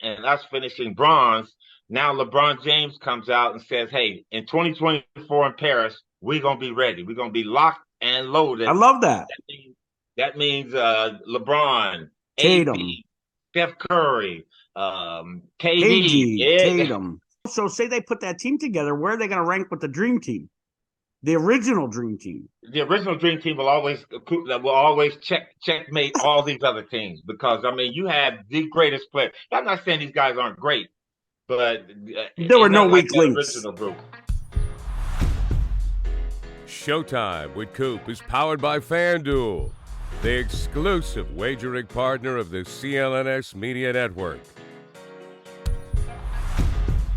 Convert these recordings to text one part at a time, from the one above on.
and us finishing bronze. Now LeBron James comes out and says, "Hey, in 2024 in Paris, we're gonna be ready. We're gonna be locked and I loaded." love that. That means LeBron, Tatum, AD, Steph Curry, KD. KG, Yeah, Tatum. So say they put that team together, where are they going to rank with the dream team? The original dream team. the original Dream Team will always checkmate all these other teams because I mean you have the greatest player. I'm not saying these guys aren't great, but There were ain't no nothing like weak that links. original group. Showtime with Coop is powered by FanDuel, the exclusive wagering partner of the CLNS Media Network.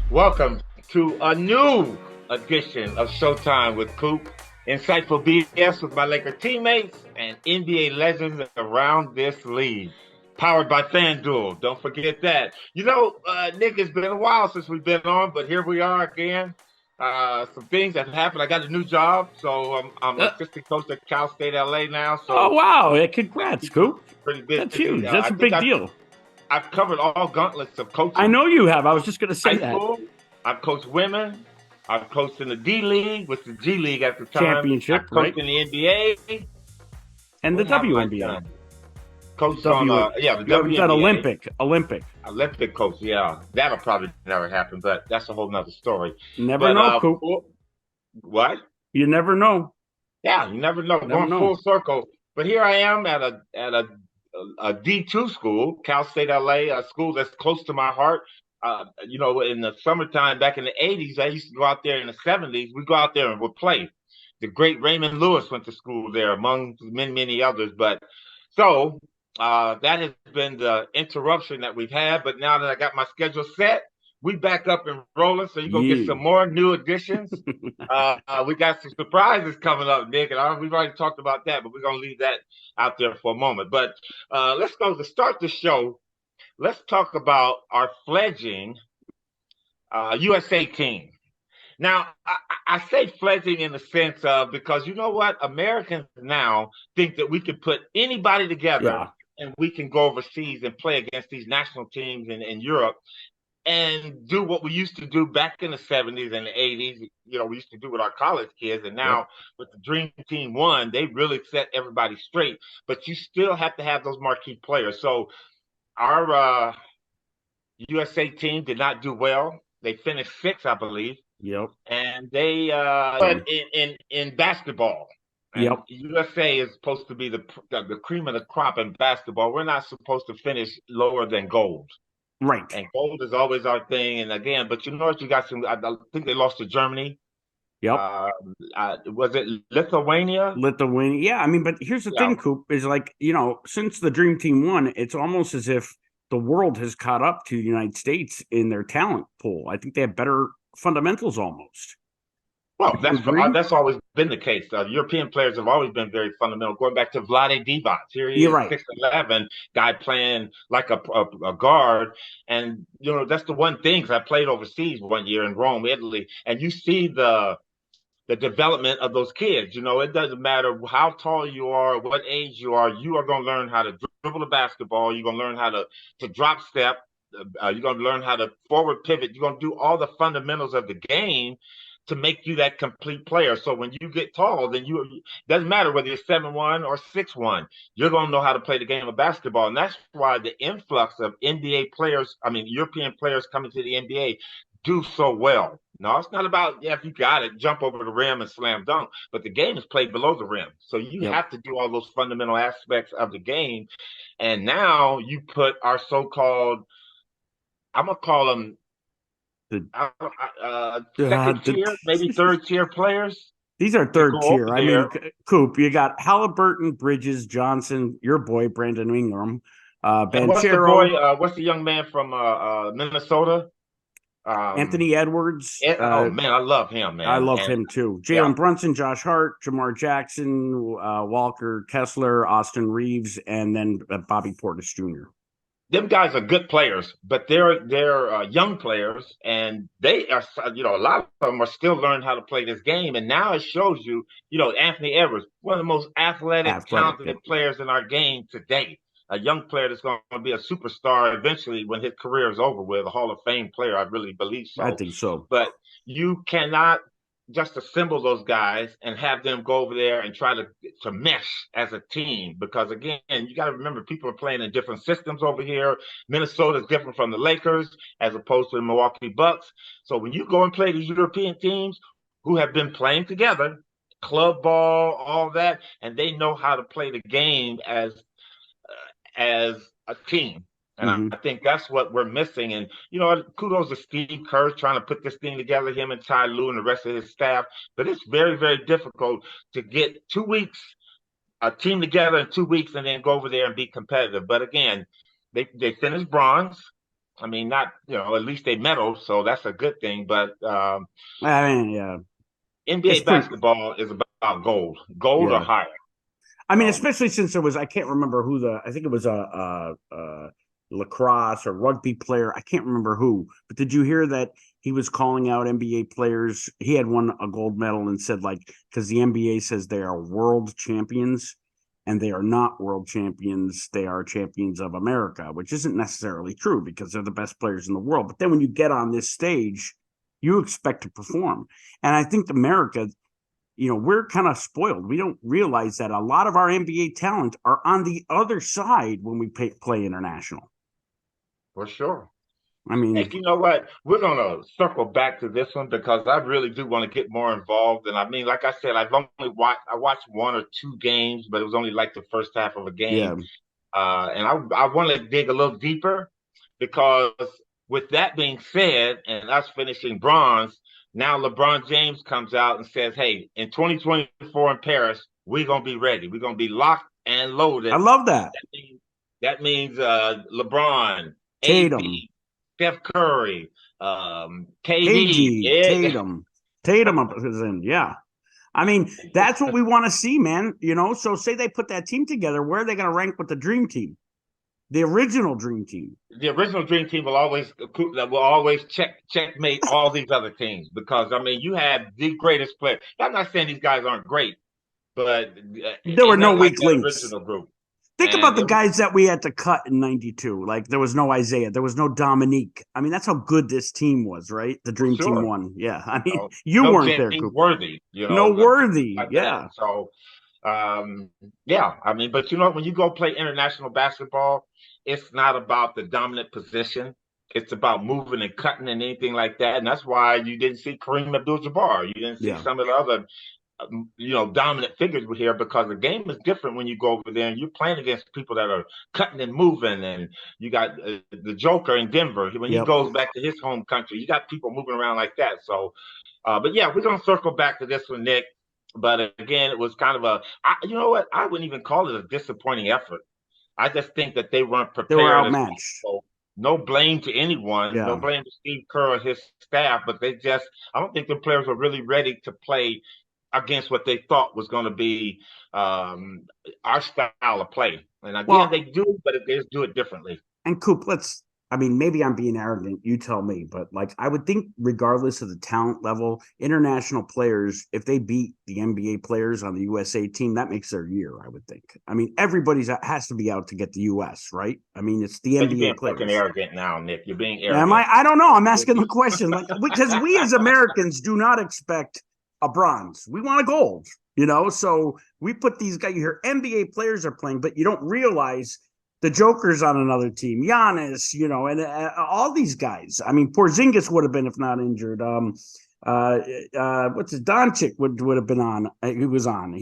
Welcome to a new edition of Showtime with Coop. Insightful BS with my Laker teammates and NBA legends around this league. Powered by FanDuel. Don't forget that. Nick, it's been a while since we've been on, but here we are again. Some things have happened. I got a new job, so I'm Uh, assistant coach at Cal State LA now. oh, So wow. Yeah, that congrats, keeps me Coop. pretty That's busy. huge. That's I a think big I've deal. I've covered all gauntlets of I coaching. know you have. I was just going to say High that. school, I've coached women. I've coached in the D League, which was G League at the time. Championship, I've right? coached in the NBA. And the What haven't I WNBA. done? The Coached on, W. the You haven't done WNBA. Olympic. Olympic coach, yeah. That'll probably never happen, but that's a whole nother story. Never But, know, Coop. what? You never know. Yeah, you never know. Never Going know. full circle. But here I am at a D2 school, Cal State LA, a school that's close to my heart. In the summertime back in the 80s, I used to go out there in the 70s. We go out there and we'd play. The great Raymond Lewis went to school there, among many, many others. But so that has been the interruption that we've had. But now that I got my schedule set, we back up and rolling. So you're going to get Yeah. some more new additions. We got some surprises coming up, Nick, and we've already talked about that, but we're going to leave that out there for a moment. But let's go to start the show. Let's talk about our fledgling USA team. Now, I say fledgling in the sense of because you know what? Americans now think that we can put anybody together Yeah. and we can go overseas and play against these national teams in Europe and do what we used to do back in the 70s and the 80s. We used to do with our college kids. And Yep. now with the Dream Team One, they really set everybody straight. But you still have to have those marquee players. So our USA team did not do well. They finished sixth, I believe. Yep. And they but in basketball. And Yep. USA is supposed to be the cream of the crop in basketball. We're not supposed to finish lower than gold. Right. And gold is always our thing. And again, but you know what? You got some. I think they lost to Germany. Yep. Was it Lithuania? Lithuania. Yeah, I mean, but here's the Yeah. thing, Coop, is like, since the Dream Team won, it's almost as if the world has caught up to the United States in their talent pool. I think they have better fundamentals almost. Well, Would you agree? that's always been the case. European players have always been very fundamental. Going back to Vlade Divac, here he You're is, right. 6'11", guy playing like a guard, and that's the one thing. 'Cause I played overseas one year in Rome, Italy, and you see the development of those kids. It doesn't matter how tall you are, what age you are going to learn how to dribble the basketball. You're going to learn how to drop step. You're going to learn how to forward pivot. You're going to do all the fundamentals of the game to make you that complete player. So when you get tall, then doesn't matter whether you're 7'1" or 6'1", you're going to know how to play the game of basketball. And that's why the influx of NBA players, I mean, European players coming to the NBA do so well. No, it's not about, yeah, if you got it, jump over the rim and slam dunk, but the game is played below the rim. So you Yep. have to do all those fundamental aspects of the game. And now you put our so-called, I'm going to call them The, second the tier, maybe third tier players These are to third go over tier. I mean, there. Coop, you got Halliburton, Bridges, Johnson, your boy Brandon Ingram, And what's the boy? Banchero, What's the young man from Minnesota? Anthony Edwards. Oh man, I love him, I man. love And him too. yeah, Jalen Brunson, Josh Hart, Jamar Jackson, Walker Kessler, Austin Reeves, and then Bobby Portis Jr. them guys are good players, but they're young players, and they are. A lot of them are still learning how to play this game. And now it shows you, Anthony Edwards, one of the most athletic, Athletic. talented Yep. players in our game today. a young player that's going to be a superstar eventually when his career is over with, a Hall of Fame player. I really believe so. I think so. But you cannot just assemble those guys and have them go over there and try to mesh as a team. Because again, you got to remember, people are playing in different systems over here. Minnesota is different from the Lakers as opposed to the Milwaukee Bucks. So when you go and play these European teams who have been playing together, club ball, all that, and they know how to play the game as a team. And I think that's what we're missing. And, kudos to Steve Kerr trying to put this thing together, him and Ty Lue and the rest of his staff. But it's very, very difficult to get 2 weeks, a team together in 2 weeks, and then go over there and be competitive. But again, they finished bronze. I mean, not, at least they medaled, so that's a good thing. But NBA basketball is about gold or higher. I mean, especially since there was, I can't remember I think it was a lacrosse or rugby player. I can't remember who, but did you hear that he was calling out NBA players? He had won a gold medal and said, because the NBA says they are world champions, and they are not world champions. They are champions of America, which isn't necessarily true because they're the best players in the world. But then when you get on this stage, you expect to perform. And I think America, we're kind of spoiled. We don't realize that a lot of our NBA talent are on the other side when we play international. For sure. I mean, hey, you know what? We're going to circle back to this one because I really do want to get more involved. And I mean, like I said, I watched 1 or 2 games, but it was only like the first half of a game. Yeah. And I want to dig a little deeper because with that being said, and us finishing bronze, now LeBron James comes out and says, hey, in 2024 in Paris, we're going to be ready. We're going to be locked and loaded. I love that. That means LeBron, Tatum, AD, Steph Curry, KD, Tatum up is in, yeah. I mean, that's what we want to see, man. So say they put that team together, where are they going to rank with the dream team? The original dream team. The original dream team will always checkmate all these other teams because, I mean, you had the greatest player. I'm not saying these guys aren't great, but there were no weak links. Original group. Think about the guys that we had to cut in '92. Like, there was no Isaiah. There was no Dominique. I mean, that's how good this team was, right? The Dream Team won. Yeah. I mean, you weren't there, Coop. Worthy. No Worthy. Like yeah. That. So, yeah. I mean, but, when you go play international basketball, it's not about the dominant position. It's about moving and cutting and anything like that. And that's why you didn't see Kareem Abdul-Jabbar. You didn't see some of the other dominant figures were here because the game is different when you go over there and you're playing against people that are cutting and moving. And you got the Joker in Denver. When he goes back to his home country, you got people moving around like that. So, but yeah, we're going to circle back to this one, Nick. But again, it was kind of you know what? I wouldn't even call it a disappointing effort. I just think that they weren't prepared. They were outmatched. So no blame to anyone. Yeah. No blame to Steve Kerr or his staff. But I don't think the players were really ready to play against what they thought was going to be our style of play. And again, they do, but they just do it differently. And Coop, maybe I'm being arrogant, you tell me, but I would think regardless of the talent level, international players, if they beat the NBA players on the USA team, that makes their year, I would think. I mean, everybody has to be out to get the US, right? I mean, it's the NBA players. You're being arrogant now, Nick. You're being arrogant. Am I? I don't know. I'm asking the question. Because we as Americans do not expect a bronze. We want a gold, so we put these guys here. NBA players are playing, but you don't realize the Joker's on another team, Giannis, and all these guys. I mean, Porzingis would have been if not injured. Doncic would have been on. He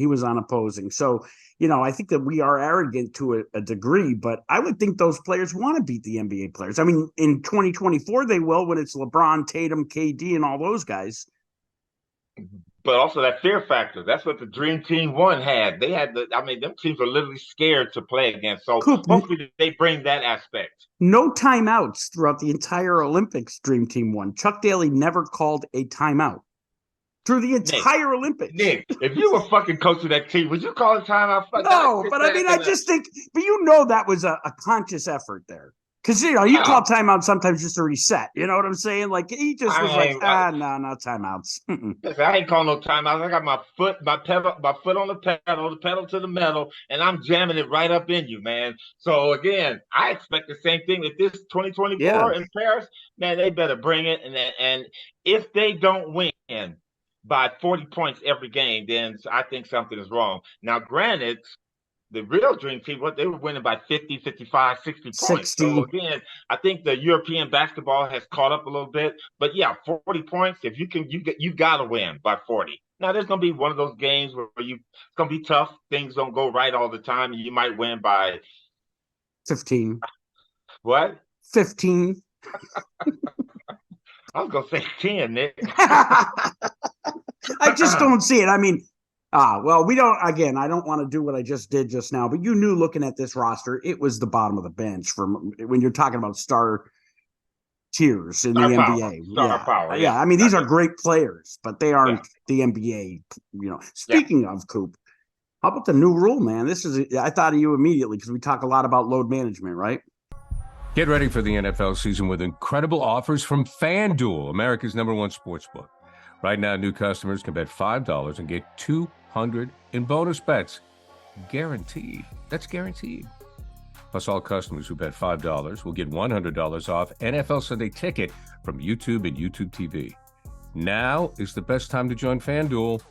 was on opposing. So, I think that we are arrogant to a degree, but I would think those players want to beat the NBA players. I mean, in 2024 they will when it's LeBron, Tatum, KD, and all those guys. But also that fear factor. That's what the Dream Team 1 had. They had them teams were literally scared to play against. So Coop, hopefully they bring that aspect. No timeouts throughout the entire Olympics, Dream Team 1. Chuck Daly never called a timeout through the entire Olympics. Nick, if you were fucking coach of that team, would you call a timeout? No, but I just think, but that was a conscious effort there. Because, you call timeout sometimes just to reset. You know what I'm saying? Like, he just was like, no timeouts. Listen, I ain't calling no timeouts. I got my foot on the pedal to the metal, and I'm jamming it right up in you, man. So again, I expect the same thing with this 2024 in Paris. Man, they better bring it. And if they don't win by 40 points every game, then I think something is wrong. Now, granted, the real dream team, they were winning by 50, 55, 60 points. So again, I think the European basketball has caught up a little bit. But yeah, 40 points, if you gotta win by 40. Now there's gonna be one of those games where it's gonna be tough. Things don't go right all the time, and you might win by 15. What? 15. I was gonna say 10, Nick. I just don't see it. I mean, well, we don't, again, I don't want to do what I just did just now, but you knew looking at this roster, it was the bottom of the bench from when you're talking about star tiers in the NBA. Star power. Yeah. I mean, these are great players, but they aren't the NBA, Speaking of Coop, how about the new rule, man? I thought of you immediately because we talk a lot about load management, right? Get ready for the NFL season with incredible offers from FanDuel, America's #1 sportsbook. Right now, new customers can bet $5 and get $200 in bonus bets. Guaranteed. That's guaranteed. Plus, all customers who bet $5 will get $100 off NFL Sunday Ticket from YouTube and YouTube TV. Now is the best time to join FanDuel.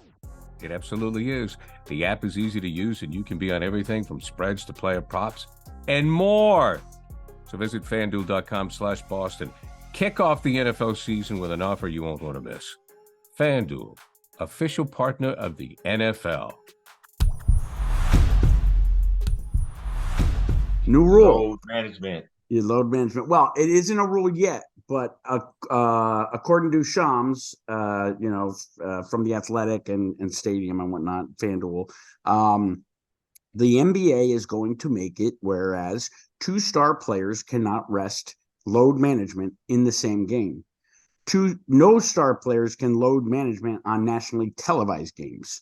It absolutely is. The app is easy to use, and you can be on everything from spreads to player props and more. So visit FanDuel.com/Boston. Kick off the NFL season with an offer you won't want to miss. FanDuel, official partner of the NFL. New rule. Load management. Your load management. Well, it isn't a rule yet, but according to Shams, from the Athletic and Stadium and whatnot, FanDuel, the NBA is going to make it whereas 2-star players cannot rest load management in the same game. No star players can load management on nationally televised games.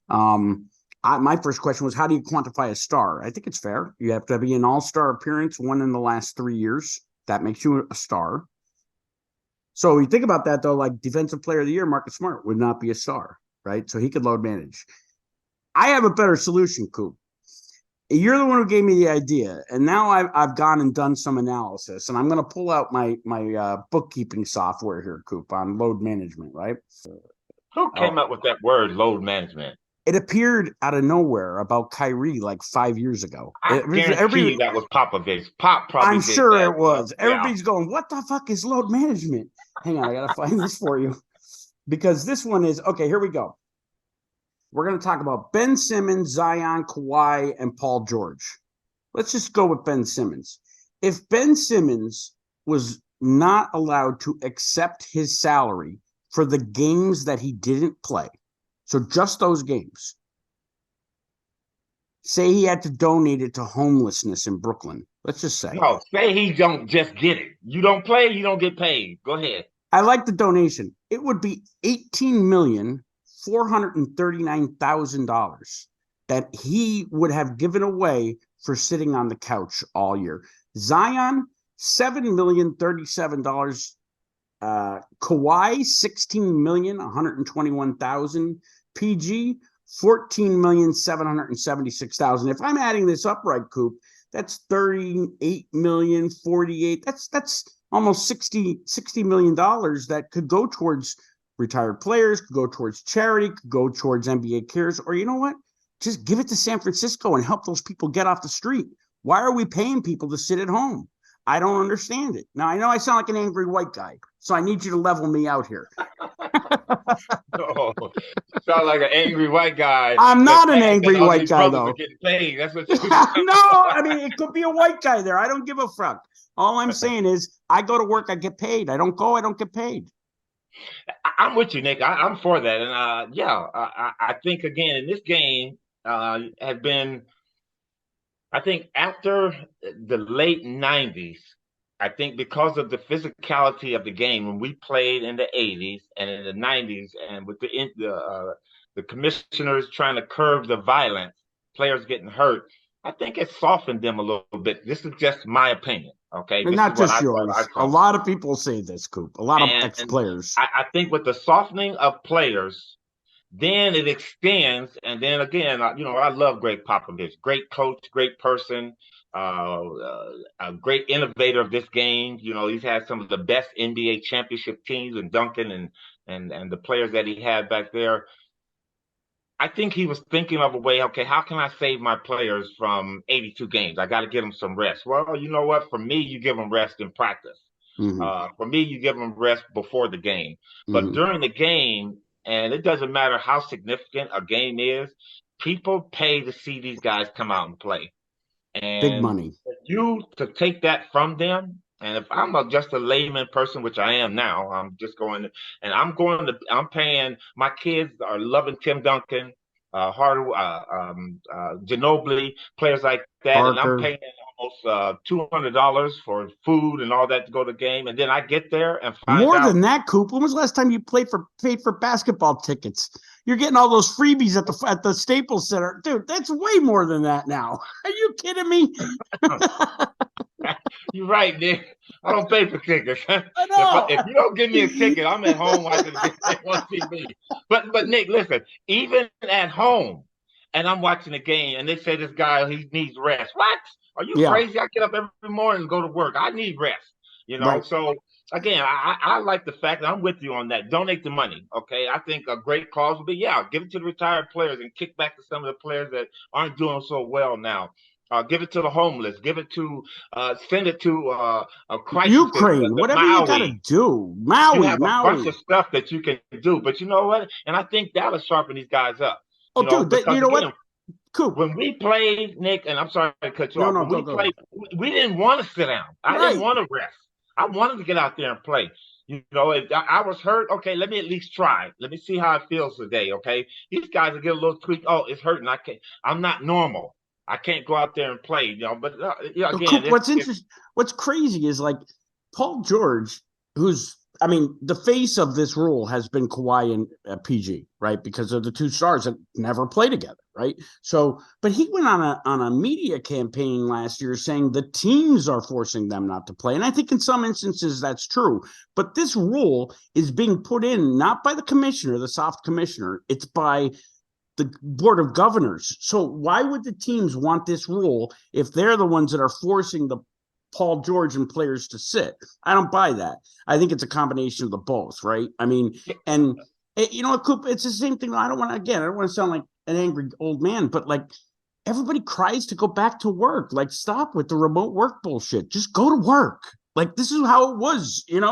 My first question was, how do you quantify a star? I think it's fair. You have to be an all-star appearance, one in the last 3 years. That makes you a star. So you think about that, though, like Defensive Player of the Year, Marcus Smart would not be a star, right? So he could load manage. I have a better solution, Coop. You're the one who gave me the idea, and now I've gone and done some analysis, and I'm going to pull out my bookkeeping software here, Coop, on load management, right? Who came up with that word, load management? It appeared out of nowhere about Kyrie like 5 years ago. I guarantee you that was Popovich. Pop probably I'm sure it was. Everybody's going, what the fuck is load management? Hang on, I got to find this for you. Because this one is, okay, here we go. We're going to talk about Ben Simmons, Zion, Kawhi, and Paul George. Let's just go with Ben Simmons. If Ben Simmons was not allowed to accept his salary for the games that he didn't play, so just those games, say he had to donate it to homelessness in Brooklyn, let's just say. No, say he don't just get it. You don't play, you don't get paid. Go ahead. I like the donation. It would be $18,439,000 that he would have given away for sitting on the couch all year. Zion, $7,037,000. Kawhi, $16,121,000. PG, $14,776,000. If I'm adding this up right, Coop, that's $38,048,000. That's almost $60 million that could go towards retired players, could go towards charity, could go towards NBA Cares, or you know what? Just give it to San Francisco and help those people get off the street. Why are we paying people to sit at home? I don't understand it. Now, I know I sound like an angry white guy, so I need you to level me out here. No, sound like an angry white guy. I'm not an angry white guy, though. Getting paid. That's what you No, I mean, it could be a white guy there. I don't give a fuck. All I'm saying is I go to work, I get paid. I don't go, I don't get paid. I'm with you, Nick. I'm for that. And I think, again, in this game had been, I think after the late 90s, I think because of the physicality of the game, when we played in the 80s and in the 90s, and with the commissioners trying to curb the violence, players getting hurt, I think it softened them a little bit. This is just my opinion. Okay, And this is not what just I yours. A saw. lot of people say this, Coop. A lot of And ex-players. I think with the softening of players, then it extends. And then again, I love Greg Popovich, great coach, great person, a great innovator of this game. He's had some of the best NBA championship teams, and Duncan and the players that he had back there. I think he was thinking of a way, okay, how can I save my players from 82 games? I got to get them some rest. Well, you know what? For me, you give them rest in practice. Mm-hmm. For me, you give them rest before the game. But Mm-hmm. during the game, and it doesn't matter how significant a game is, people pay to see these guys come out and play. Big And money. for you to take that from them, and if I'm just a layman person, which I am now, I'm paying, my kids are loving Tim Duncan, Ginobili, players like that, and I'm Parker. paying almost $200 for food and all that to go to the game, and then I get there and find More out. than that, Coop. When was the last time you paid for basketball tickets? You're getting all those freebies at the Staples Center, dude. That's way more than that now. Are you kidding me? You're right, Nick. I don't pay for tickets. I know. If you don't give me a ticket, I'm at home watching the game on TV. But Nick, listen, even at home, and I'm watching the game, and they say this guy he needs rest. What? Are you Yeah. crazy? I get up every morning and go to work. I need rest. Right. So again, I like the fact that I'm with you on that. Donate the money. Okay. I think a great cause would be, give it to the retired players and kick back to some of the players that aren't doing so well now. Give it to the homeless. Send it to a crisis, Ukraine, the whatever you got to Maui. do. You Maui, have a bunch Maui. of stuff that you can do, but you know what? And I think that'll sharpen these guys up. Oh, dude, Because you know what? again, Coop. when we played, Nick, and I'm sorry to cut you No, off. no, When go, we go. played, we didn't want to sit down. I didn't Right. want to rest. I wanted to get out there and play. If I was hurt, okay, let me at least try. Let me see how it feels today. Okay, these guys will get a little tweak. Oh, it's hurting. I can't. I'm not normal. I can't go out there and play. But again, Coop, what's crazy is like Paul George, who's the face of this rule has been Kawhi and PG, right? Because of the two stars that never play together, right? So, but he went on a media campaign last year saying the teams are forcing them not to play, and I think in some instances that's true. But this rule is being put in not by the commissioner, the soft commissioner, it's by the board of governors. So why would the teams want this rule if they're the ones that are forcing the Paul George and players to sit? I don't buy that. I think it's a combination of the both, right? And you know what, Coop? It's the same thing. I don't want to sound like an angry old man, but like everybody cries to go back to work. Like, stop with the remote work bullshit. Just go to work. Like, this is how it was, and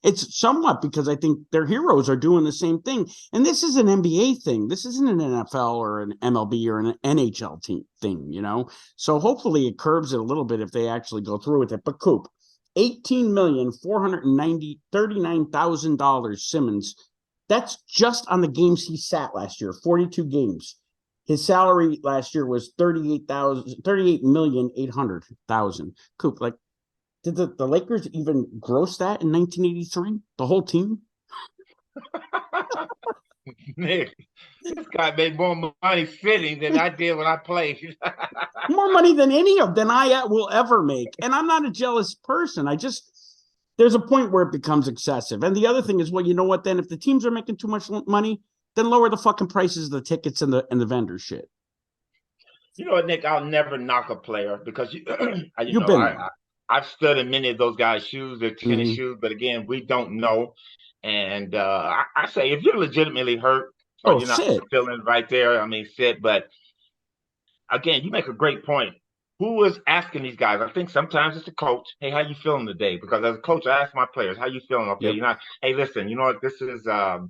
it's somewhat because I think their heroes are doing the same thing. And this is an NBA thing. This isn't an NFL or an MLB or an NHL thing. So hopefully it curbs it a little bit if they actually go through with it. But Coop, $18,439,000 Simmons. That's just on the games he sat last year, 42 games. His salary last year was $38,800,000. Coop, like, did the Lakers even gross that in 1983? The whole team? Nick, this guy made more money sitting than I did when I played. More money than I will ever make. And I'm not a jealous person. There's a point where it becomes excessive. And the other thing is, well, you know what? Then if the teams are making too much money, then lower the fucking prices of the tickets and the vendor shit. You know what, Nick? I'll never knock a player because You've been there. I've stood in many of those guys' shoes, their tennis shoes, but again, we don't know. And I say, if you're legitimately hurt or you're not feeling right there, sit. But again, you make a great point. Who is asking these guys? I think sometimes it's the coach. Hey, how you feeling today? Because as a coach, I ask my players, how you feeling? Okay, Yep. Hey, listen, you know what? This is not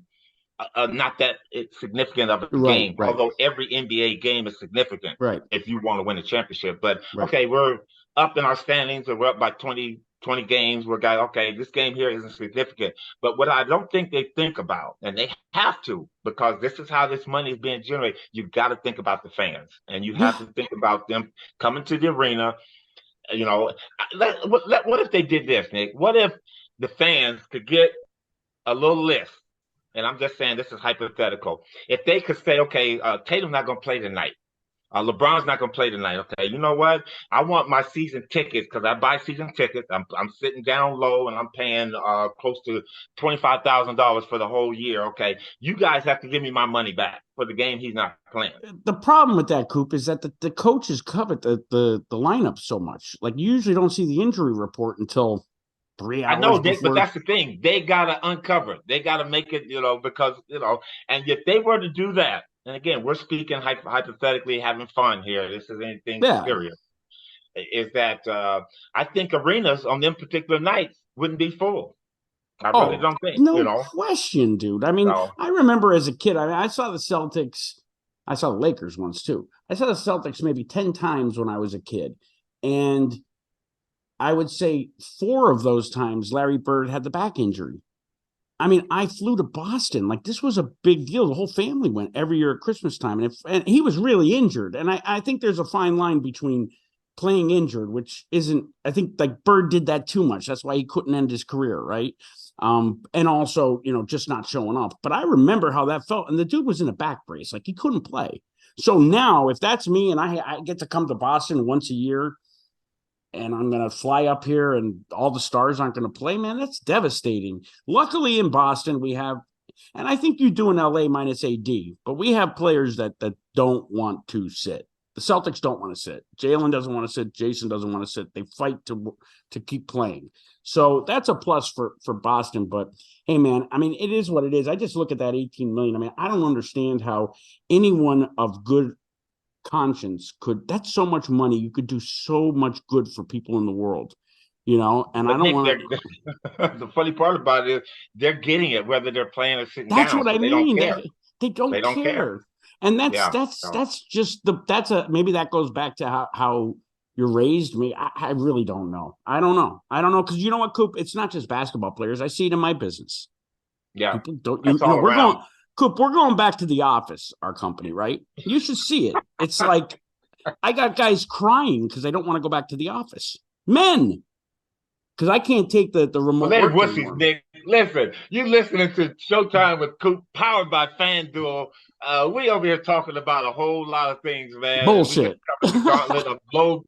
that it's significant of a game, right. although every NBA game is significant if you want to win a championship. But okay, we're up in our standings, or we're up by 20 games. Okay, this game here isn't significant. But what I don't think they think about, and they have to, because this is how this money is being generated, you've got to think about the fans, and you have to think about them coming to the arena. What if they did this, Nick? What if the fans could get a little list? And I'm just saying this is hypothetical. If they could say, okay, Tatum's not going to play tonight, LeBron's not going to play tonight. Okay, you know what? I want my season tickets because I buy season tickets. I'm sitting down low and I'm paying close to $25,000 for the whole year. Okay, you guys have to give me my money back for the game he's not playing. The problem with that, Coop, is that the coaches covet the lineup so much. Like, you usually don't see the injury report until 3 hours I know, Nick, but before. that's the thing. They gotta uncover. They gotta make it, because and if they were to do that, and again, we're speaking hypothetically, having fun here. This is anything Yeah. serious. Is that I think arenas on them particular nights wouldn't be full. I really Oh, don't think, no question, dude. I mean, So I remember as a kid, I saw the Celtics. I saw the Lakers once too. I saw the Celtics maybe 10 times when I was a kid. And I would say 4 of those times Larry Bird had the back injury. I mean, I flew to Boston. Like, this was a big deal. The whole family went every year at Christmas time. And he was really injured. And I think there's a fine line between playing injured, which isn't, I think, like, Bird did that too much. That's why he couldn't end his career, right? And also, just not showing up. But I remember how that felt. And the dude was in a back brace. Like, he couldn't play. So now, if that's me and I get to come to Boston once a year, and I'm going to fly up here and all the stars aren't going to play, man, that's devastating. Luckily in Boston, we have, and I think you do in LA minus AD, but we have players that don't want to sit. The Celtics don't want to sit. Jalen doesn't want to sit. Jason doesn't want to sit. They fight to keep playing. So that's a plus for Boston. But hey, man, I mean, it is what it is. I just look at that 18 million. I mean, I don't understand how anyone of good conscience that's so much money. You could do so much good for people in the world, and but I don't Nick, want to. The funny part about it is they're getting it whether they're playing or sitting that's down, what so I they don't mean. care. They don't They don't care. care. And that's Yeah. that's just maybe that goes back to how you're raised. Me, I really don't know. I don't know because you know what, Coop, it's not just basketball players. I see it in my business. Yeah. People don't, That's all we're around. going, Coop, we're going back to the office, our company, right? You should see it. It's like, I got guys crying because they don't want to go back to the office. Men, because I can't take the Well, remote they work wussies, anymore. Nick. Listen, you listening to Showtime with Coop, powered by FanDuel. We over here talking about a whole lot of things, man, and we just Bullshit. covered the gauntlet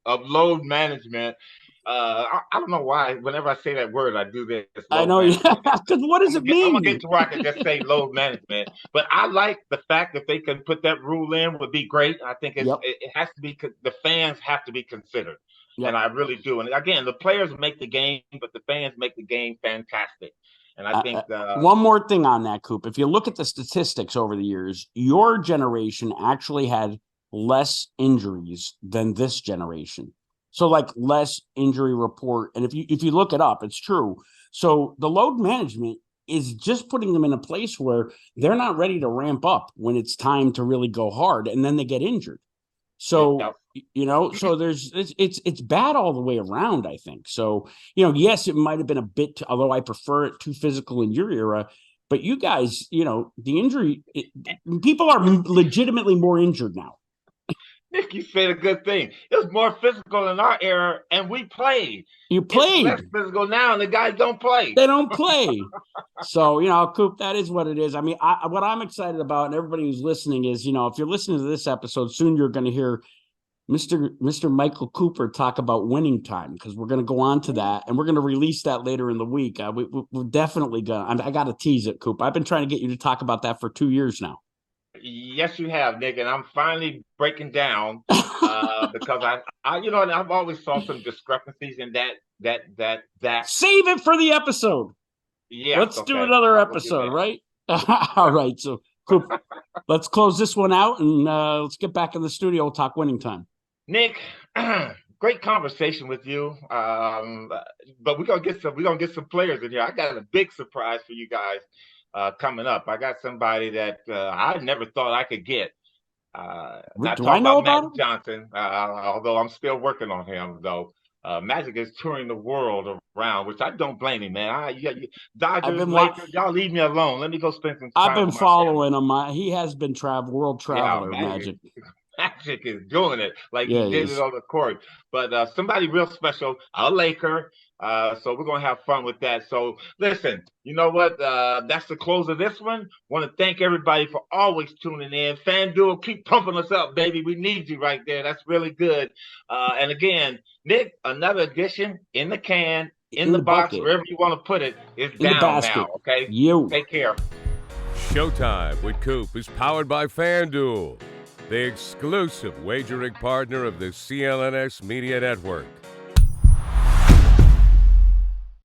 of load management. I don't know why. Whenever I say that word, I do this I load know, yeah. management. Because what does it I'm gonna mean? get to where I can just say load management. But I like the fact that they can put that rule in would be great. I think Yep. it has to be, the fans have to be considered. And Yep. I really do. And again, the players make the game, but the fans make the game fantastic. And I think One more thing on that, Coop. If you look at the statistics over the years, your generation actually had less injuries than this generation. So, like, less injury report. And if you look it up, it's true. So the load management is just putting them in a place where they're not ready to ramp up when it's time to really go hard, and then they get injured. So so it's bad all the way around, I think. So, yes, it might have been a bit, although I prefer it, too physical in your era. But you guys, the injury, people are legitimately more injured now. Nick, you said a good thing. It was more physical in our era, and we played. You It's played. less physical now, and the guys don't play. They don't play. So, Coop, that is what it is. I mean, what I'm excited about, and everybody who's listening is, if you're listening to this episode, soon you're going to hear Mr. Michael Cooper talk about winning time, because we're going to go on to that, and we're going to release that later in the week. We're definitely going to. I got to tease it, Coop. I've been trying to get you to talk about that for 2 years now. Yes, you have, Nick, and I'm finally breaking down because I've always saw some discrepancies in that. Save it for the episode. Yeah, let's do another episode, right? All right, so Coop, let's close this one out and let's get back in the studio. We'll talk winning time. Nick, great conversation with you. But we're gonna get some players in here. I got a big surprise for you guys coming up. I got somebody that I never thought I could get. Do I know about Magic him? Johnson, although I'm still working on him, though. Magic is touring the world around, which I don't blame him, man. Dodgers, Lakers, y'all leave me alone. Let me go spend some time. I've been following him. He has been world traveler, yeah, Magic. Magic is doing it like Yeah, he did it on the court. But somebody real special, a Laker. So we're going to have fun with that. So listen, you know what? That's the close of this one. Want to thank everybody for always tuning in. FanDuel, keep pumping us up, baby. We need you right there. That's really good. And again, Nick, another edition in the can, in the box, bucket, wherever you want to put it, is in the down basket. now. Okay. You Take care. Showtime with Coop is powered by FanDuel, the exclusive wagering partner of the CLNS Media Network.